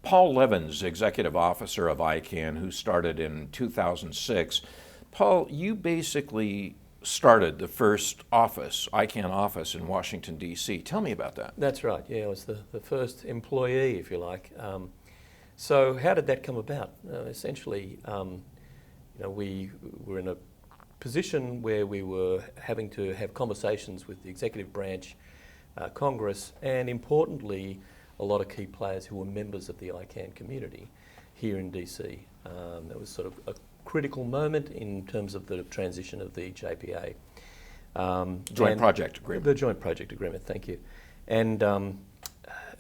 Paul Levins, executive officer of Icann, who started in 2006. Paul, you basically started the first office, Icann office in Washington, D.C. Tell me about that. That's right, yeah, I was the first employee, if you like. So how did that come about? Essentially, we were in a position where we were having to have conversations with the executive branch, Congress, and importantly, a lot of key players who were members of the Icann community here in DC. That was sort of a critical moment in terms of the transition of the JPA. Joint Project Agreement. The Joint Project Agreement, thank you. And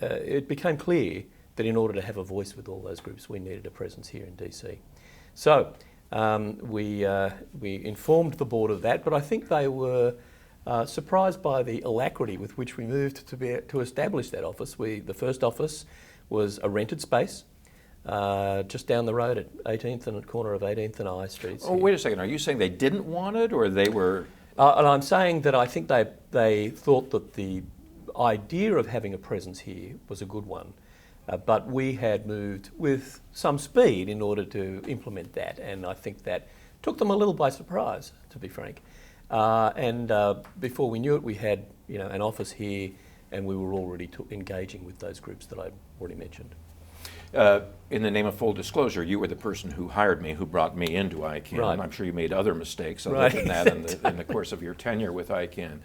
it became clear that in order to have a voice with all those groups, we needed a presence here in DC. So we informed the board of that, but I think they were surprised by the alacrity with which we moved to establish that office. The first office was a rented space just down the road at 18th and corner of 18th and I Streets. Oh, wait a second. Are you saying they didn't want it, or they were? And I'm saying that I think they thought that the idea of having a presence here was a good one, but we had moved with some speed in order to implement that, and I think that took them a little by surprise, to be frank. And before we knew it, we had an office here, and we were already engaging with those groups that I'd already mentioned. In the name of full disclosure, you were the person who hired me, who brought me into Icann. Right. I'm sure you made other mistakes other Right. than that in the course of your tenure with Icann.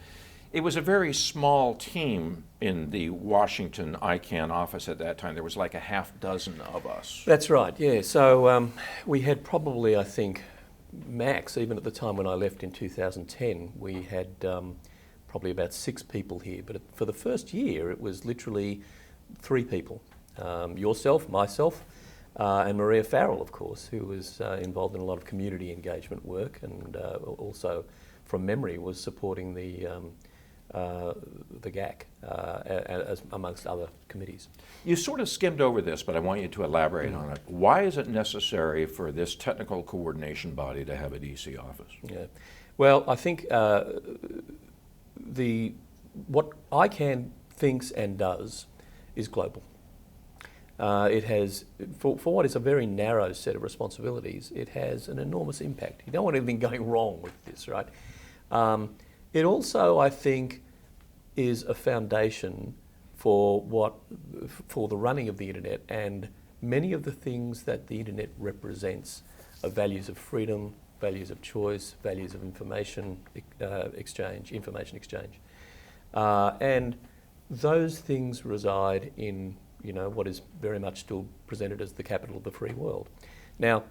It was a very small team in the Washington Icann office at that time. There was like a half dozen of us. That's right, yeah. So we had probably, I think, max, even at the time when I left in 2010, we had probably about 6 people here. But for the first year, it was literally 3 people. Yourself, myself, and Maria Farrell, of course, who was involved in a lot of community engagement work, and also, from memory, was supporting the GAC, as amongst other committees. You sort of skimmed over this, but I want you to elaborate on it. Why is it necessary for this technical coordination body to have a DC office? Yeah, well, I think what Icann thinks and does is global. It has, for what is a very narrow set of responsibilities, it has an enormous impact. You don't want anything going wrong with this, right? It also, I think, is a foundation for the running of the internet, and many of the things that the internet represents are values of freedom, values of choice, values of information exchange, and those things reside in what is very much still presented as the capital of the free world. Now,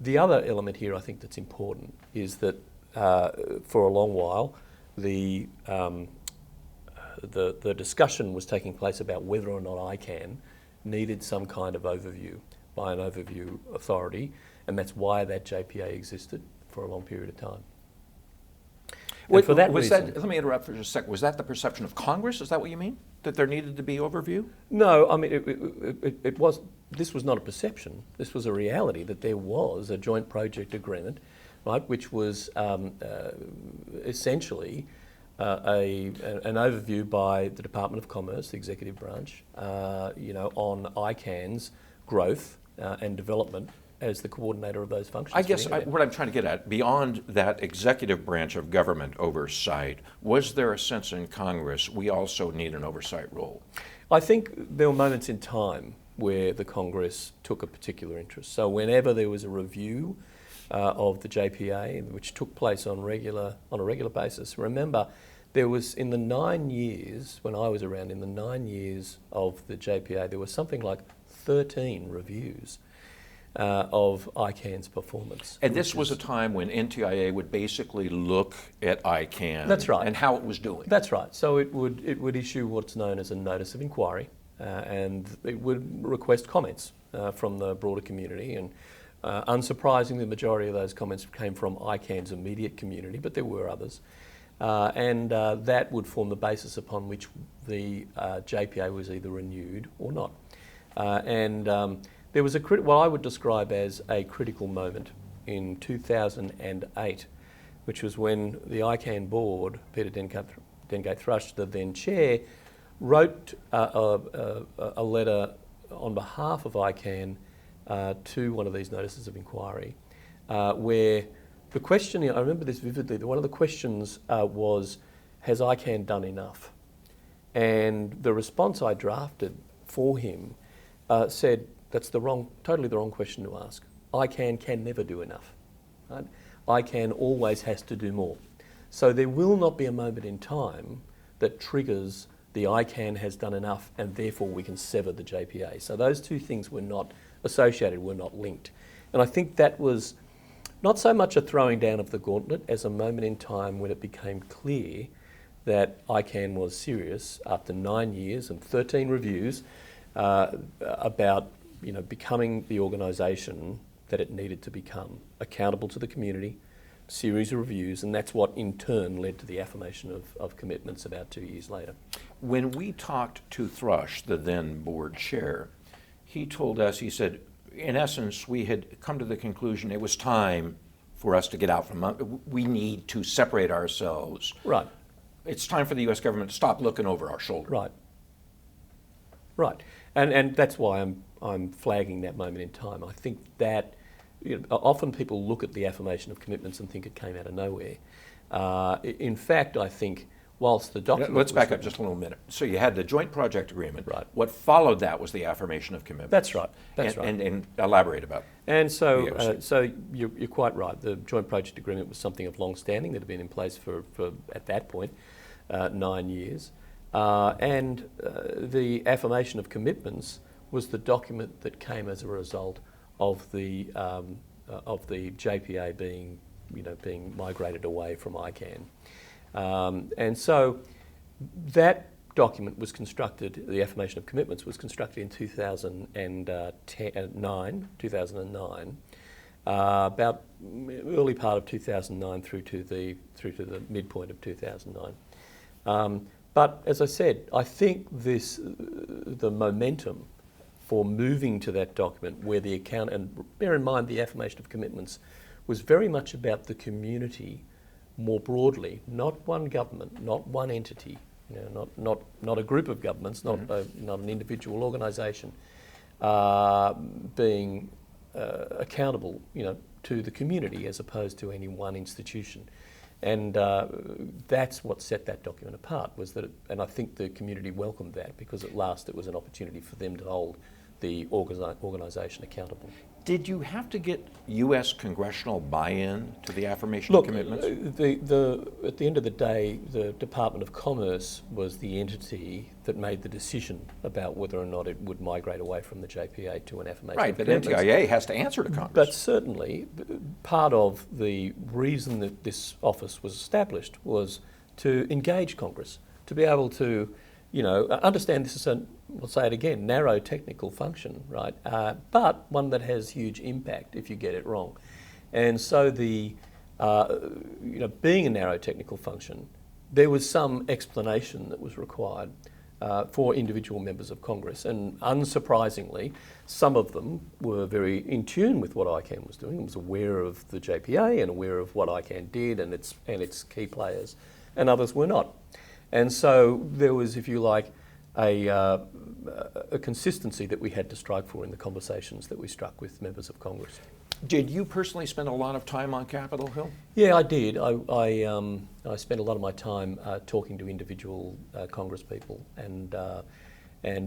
the other element here I think that's important is that for a long while the discussion was taking place about whether or not Icann needed some kind of overview by an overview authority, and that's why that JPA existed for a long period of time. Wait, for that reason, let me interrupt for just a second. Was that the perception of Congress? Is that what you mean? That there needed to be overview? No, I mean, it was. This was not a perception. This was a reality that there was a joint project agreement, right, which was essentially an overview by the Department of Commerce, the executive branch, on Icann's growth and development as the coordinator of those functions. I guess what I'm trying to get at, beyond that executive branch of government oversight, was there a sense in Congress we also need an oversight role? I think there were moments in time where the Congress took a particular interest. So whenever there was a review of the JPA, which took place on a regular basis, remember there was, in the 9 years, when I was around, in the 9 years of the JPA, there was something like 13 reviews of Icann's performance. And this was a time when NTIA would basically look at Icann. That's right. And how it was doing. That's right. So it would issue what's known as a notice of inquiry, and it would request comments from the broader community. And unsurprisingly, the majority of those comments came from Icann's immediate community, but there were others. And that would form the basis upon which the JPA was either renewed or not. There was what I would describe as a critical moment in 2008, which was when the Icann board, Peter Dengate Thrush, the then chair, wrote a letter on behalf of Icann to one of these notices of inquiry, where the question, I remember this vividly, one of the questions was, has Icann done enough? And the response I drafted for him said, that's totally the wrong question to ask. Icann can never do enough. Right? Icann always has to do more. So there will not be a moment in time that triggers the Icann has done enough and therefore we can sever the JPA. So those two things were not associated, were not linked. And I think that was not so much a throwing down of the gauntlet as a moment in time when it became clear that Icann was serious after 9 years and 13 reviews about becoming the organisation that it needed to become, accountable to the community, series of reviews, and that's what in turn led to the affirmation of commitments about 2 years later. When we talked to Thrush, the then board chair, he told us, he said, in essence, we had come to the conclusion it was time for us to get out from, we need to separate ourselves. Right. It's time for the U.S. government to stop looking over our shoulder. Right. Right. And that's why I'm flagging that moment in time. I think that often people look at the affirmation of commitments and think it came out of nowhere. In fact, I think whilst the document... Let's back up just a little minute. So you had the joint project agreement. Right. What followed that was the affirmation of commitments. That's right. That's right. And elaborate about it. And so you're quite right. The joint project agreement was something of long standing that had been in place for at that point, 9 years. And the affirmation of commitments was the document that came as a result of the JPA being migrated away from Icann. And so that document was constructed, the affirmation of commitments was constructed in 2009, about early part of 2009 through to the midpoint of 2009. But as I said, I think the momentum for moving to that document where the account, and bear in mind the affirmation of commitments was very much about the community more broadly, not one government, not one entity, not a group of governments, not an individual organisation, being accountable, to the community as opposed to any one institution. And that's what set that document apart, was that, and I think the community welcomed that because at last it was an opportunity for them to hold the organisation accountable. Did you have to get U.S. congressional buy-in to the affirmation of commitments? At the end of the day, the Department of Commerce was the entity that made the decision about whether or not it would migrate away from the JPA to an affirmation of commitments. Right, but NTIA has to answer to Congress. But certainly, part of the reason that this office was established was to engage Congress, to be able to understand this is I'll say it again, narrow technical function, right? But one that has huge impact if you get it wrong. And so being a narrow technical function, there was some explanation that was required for individual members of Congress. And unsurprisingly, some of them were very in tune with what Icann was doing, was aware of the JPA and aware of what Icann did and its key players, and others were not. And so there was, if you like, a consistency that we had to strive for in the conversations that we struck with members of Congress. Did you personally spend a lot of time on Capitol Hill? Yeah, I did. I spent a lot of my time talking to individual Congress people and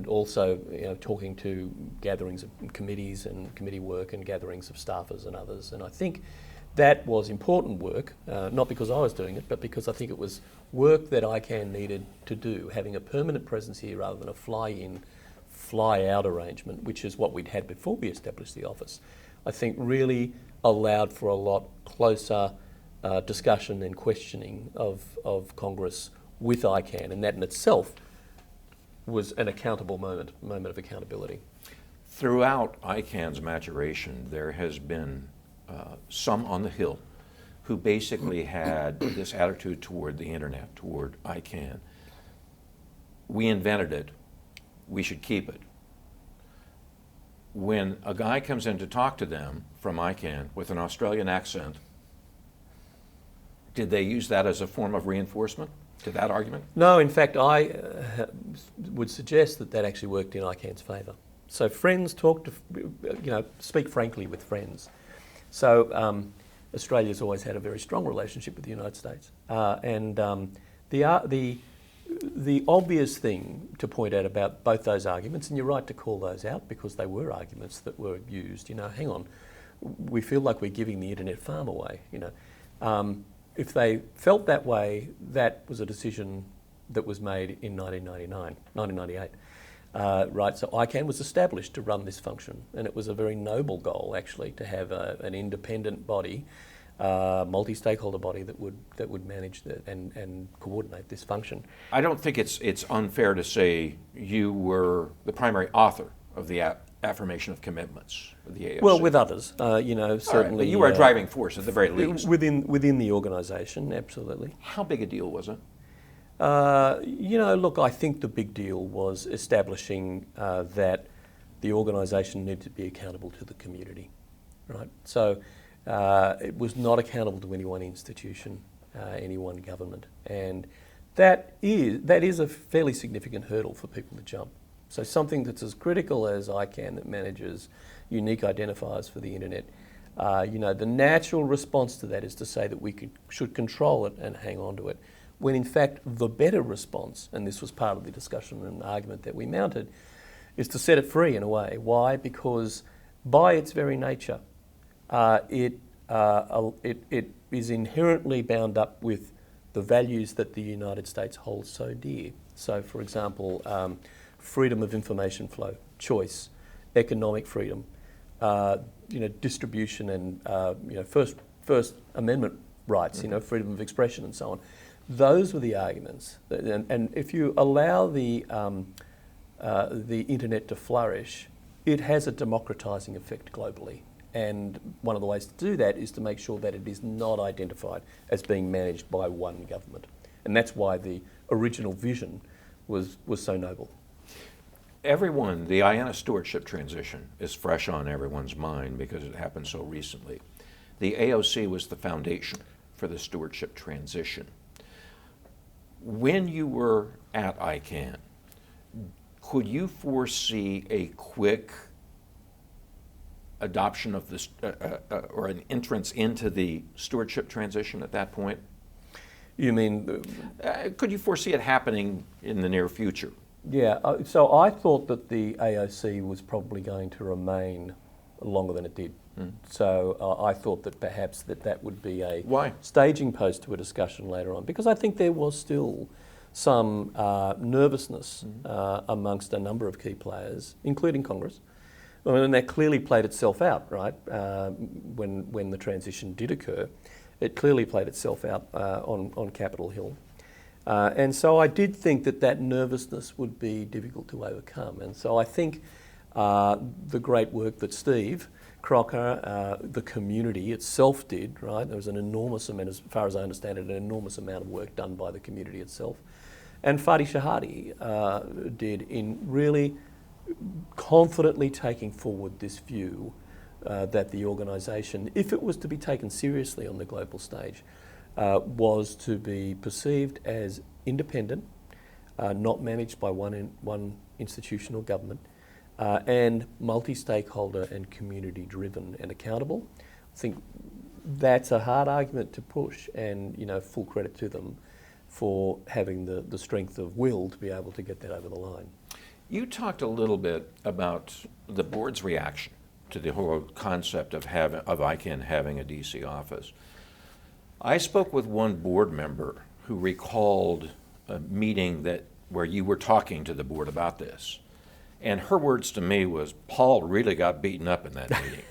also talking to gatherings of committees and committee work and gatherings of staffers and others. And I think that was important work, not because I was doing it, but because I think it was work that Icann needed to do, having a permanent presence here rather than a fly-in, fly-out arrangement, which is what we'd had before we established the office. I think really allowed for a lot closer discussion and questioning of Congress with Icann, and that in itself was an accountable moment of accountability. Throughout Icann's maturation, there has been some on the Hill who basically had this attitude toward the internet, toward Icann. We invented it, we should keep it. When a guy comes in to talk to them from Icann with an Australian accent, did they use that as a form of reinforcement to that argument? No, in fact, I would suggest that actually worked in Icann's favour. So friends talk to, speak frankly with friends. So Australia's always had a very strong relationship with the United States. The obvious thing to point out about both those arguments, and you're right to call those out because they were arguments that were used, hang on, we feel like we're giving the internet farm away, If they felt that way, that was a decision that was made in 1998. Right, so Icann was established to run this function, and it was a very noble goal actually to have an independent body, multi-stakeholder body that would manage and coordinate this function. I don't think it's unfair to say you were the primary author of the affirmation of commitments of the AOC. Well, with others, certainly. Right, but you were a driving force at the very least. Within the organisation, absolutely. How big a deal was it? Look, I think the big deal was establishing that the organisation needed to be accountable to the community, right? So it was not accountable to any one institution, any one government, and that is a fairly significant hurdle for people to jump. So something that's as critical as Icann that manages unique identifiers for the internet, the natural response to that is to say that we should control it and hang on to it, when in fact the better response, and this was part of the discussion and argument that we mounted, is to set it free in a way. Why? Because by its very nature, it is inherently bound up with the values that the United States holds so dear. So, for example, freedom of information flow, choice, economic freedom, distribution, and First Amendment rights, freedom of expression, and so on. Those were the arguments, and if you allow the internet to flourish, it has a democratising effect globally. And one of the ways to do that is to make sure that it is not identified as being managed by one government, and that's why the original vision was so noble. The IANA stewardship transition is fresh on everyone's mind because it happened so recently. The AOC was the foundation for the stewardship transition. When you were at Icann, could you foresee a quick adoption of this, or an entrance into the stewardship transition at that point? You mean? Could you foresee it happening in the near future? Yeah, so I thought that the AOC was probably going to remain longer than it did. So I thought that perhaps that would be a staging post to a discussion later on, because I think there was still some nervousness amongst a number of key players, including Congress. And that clearly played itself out, right? When the transition did occur, it clearly played itself out on Capitol Hill. And so I did think that nervousness would be difficult to overcome. And so I think the great work that Steve Crocker, the community itself did, right? There was an enormous amount, as far as I understand it, an enormous amount of work done by the community itself. And Fadi Shahadi did in really confidently taking forward this view that the organisation, if it was to be taken seriously on the global stage, was to be perceived as independent, not managed by one institutional government, and multi-stakeholder and community-driven and accountable. I think that's a hard argument to push, and full credit to them for having the strength of will to be able to get that over the line. You talked a little bit about the board's reaction to the whole concept of Icann having a DC office. I spoke with one board member who recalled a meeting where you were talking to the board about this. And her words to me was, Paul really got beaten up in that meeting.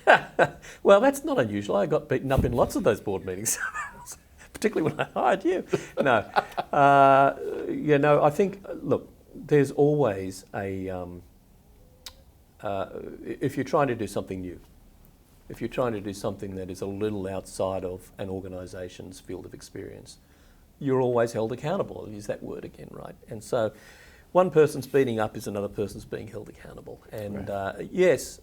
Well, that's not unusual. I got beaten up in lots of those board meetings, particularly when I hired you. No. I think, look, there's always if you're trying to do something new, if you're trying to do something that is a little outside of an organisation's field of experience, you're always held accountable. I'll use that word again, right? And so one person's beating up is another person's being held accountable. And right. Yes,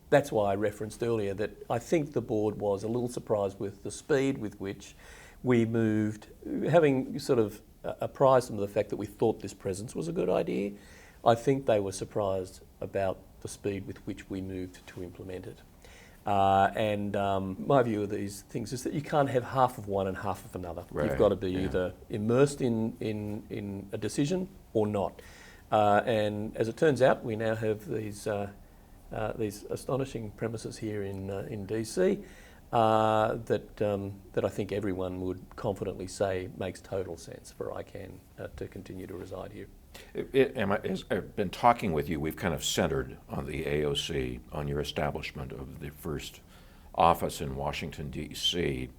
that's why I referenced earlier that I think the board was a little surprised with the speed with which we moved, having sort of apprised them of the fact that we thought this presence was a good idea. I think they were surprised about the speed with which we moved to implement it. My view of these things is that you can't have half of one and half of another. Right. You've got to be either immersed in a decision or not. And as it turns out, we now have these astonishing premises here in DC that I think everyone would confidently say makes total sense for Icann to continue to reside here. As I've been talking with you, we've kind of centered on the AOC, on your establishment of the first office in Washington, D.C.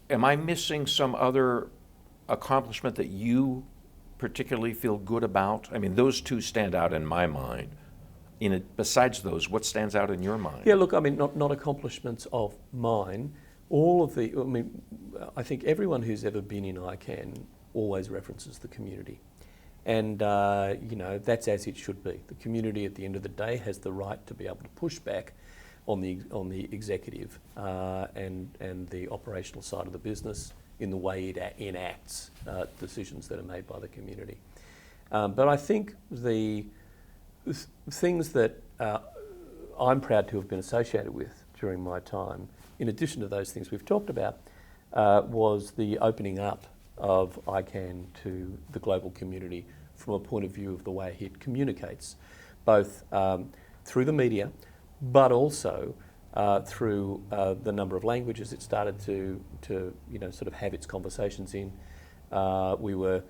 Am I missing some other accomplishment that you particularly feel good about? I mean, those two stand out in my mind. Besides those, what stands out in your mind? Yeah, look, I mean, not accomplishments of mine. I think everyone who's ever been in Icann always references the community. And, that's as it should be. The community at the end of the day has the right to be able to push back on the executive and the operational side of the business in the way it enacts decisions that are made by the community. But I think the things that I'm proud to have been associated with during my time, in addition to those things we've talked about, was the opening up of Icann to the global community from a point of view of the way it communicates, both through the media, but also through the number of languages it started to sort of have its conversations in. We were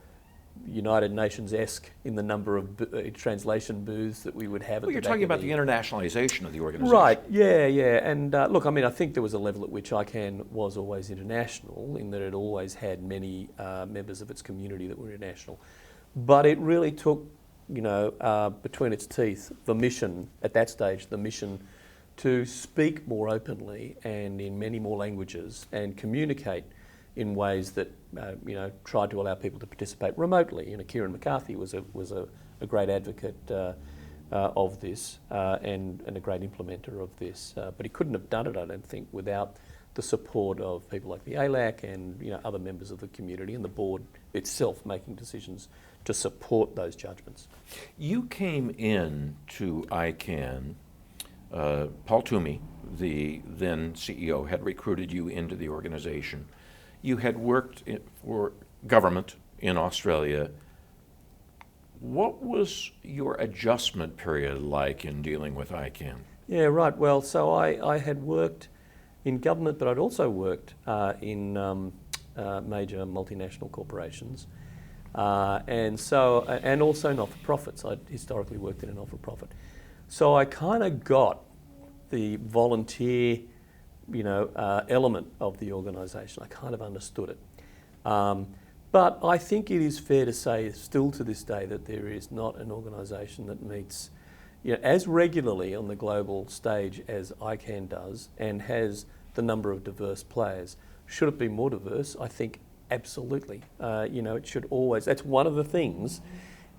United Nations-esque in the number of translation booths that we would have. Well, you're talking about the internationalization of the organization. Right, yeah. And look, I mean, I think there was a level at which Icann was always international in that it always had many members of its community that were international. But it really took, between its teeth, the mission, at that stage, the mission to speak more openly and in many more languages and communicate in ways that tried to allow people to participate remotely. Kieran McCarthy was a great advocate of this and a great implementer of this. But he couldn't have done it, I don't think, without the support of people like the ALAC and other members of the community and the board itself making decisions to support those judgments. You came in to Icann. Paul Toomey, the then CEO, had recruited you into the organization. You had worked for government in Australia. What was your adjustment period like in dealing with Icann? Yeah, right. Well, so I had worked in government, but I'd also worked in major multinational corporations, and also not-for-profits. I'd historically worked in a not-for-profit. So I kind of got the volunteer element of the organisation. I kind of understood it. But I think it is fair to say still to this day that there is not an organisation that meets as regularly on the global stage as Icann does and has the number of diverse players. Should it be more diverse? I think absolutely. It should always. That's one of the things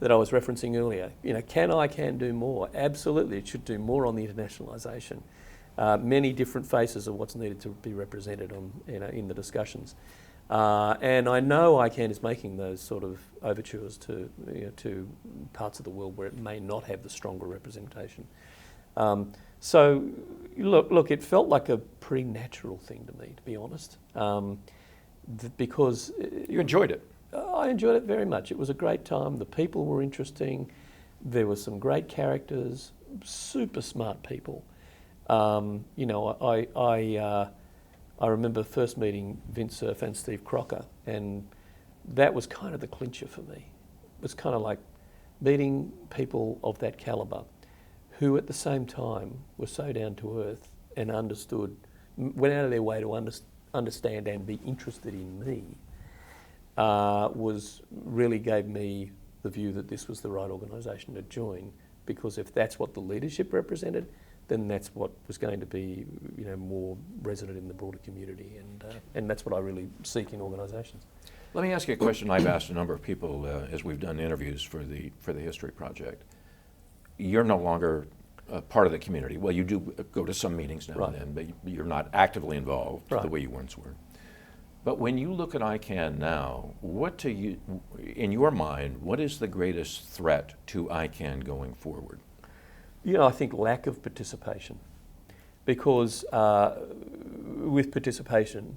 that I was referencing earlier. Can Icann do more? Absolutely, it should do more on the internationalisation. Many different faces of what's needed to be represented in the discussions. And I know Icann is making those sort of overtures to parts of the world where it may not have the stronger representation. So, look, it felt like a pretty natural thing to me, to be honest, because... You enjoyed it? I enjoyed it very much. It was a great time. The people were interesting. There were some great characters, super smart people. I remember first meeting Vince Cerf and Steve Crocker, and that was kind of the clincher for me. It was kind of like meeting people of that calibre who at the same time were so down to earth and understood, went out of their way to understand and be interested in me, really gave me the view that this was the right organisation to join, because if that's what the leadership represented, then that's what was going to be, more resonant in the broader community, and that's what I really seek in organisations. Let me ask you a question I've asked a number of people as we've done interviews for the History Project. You're no longer part of the community. Well, you do go to some meetings now and then, but you're not actively involved the way you once were. But when you look at Icann now, what do you, in your mind, what is the greatest threat to Icann going forward? You know, I think lack of participation, because with participation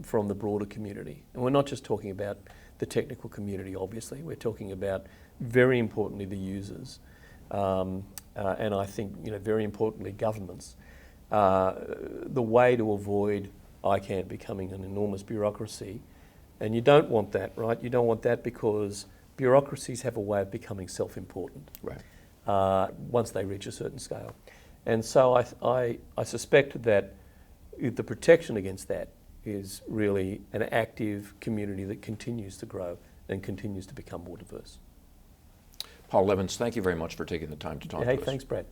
from the broader community, and we're not just talking about the technical community, obviously, we're talking about, very importantly, the users, and I think, you know, very importantly, governments. The way to avoid Icann becoming an enormous bureaucracy, and you don't want that, right? You don't want that because bureaucracies have a way of becoming self-important. Right. Once they reach a certain scale. And so I suspect that the protection against that is really an active community that continues to grow and continues to become more diverse. Paul Levins, thank you very much for taking the time to talk to us. Hey, thanks, Brad.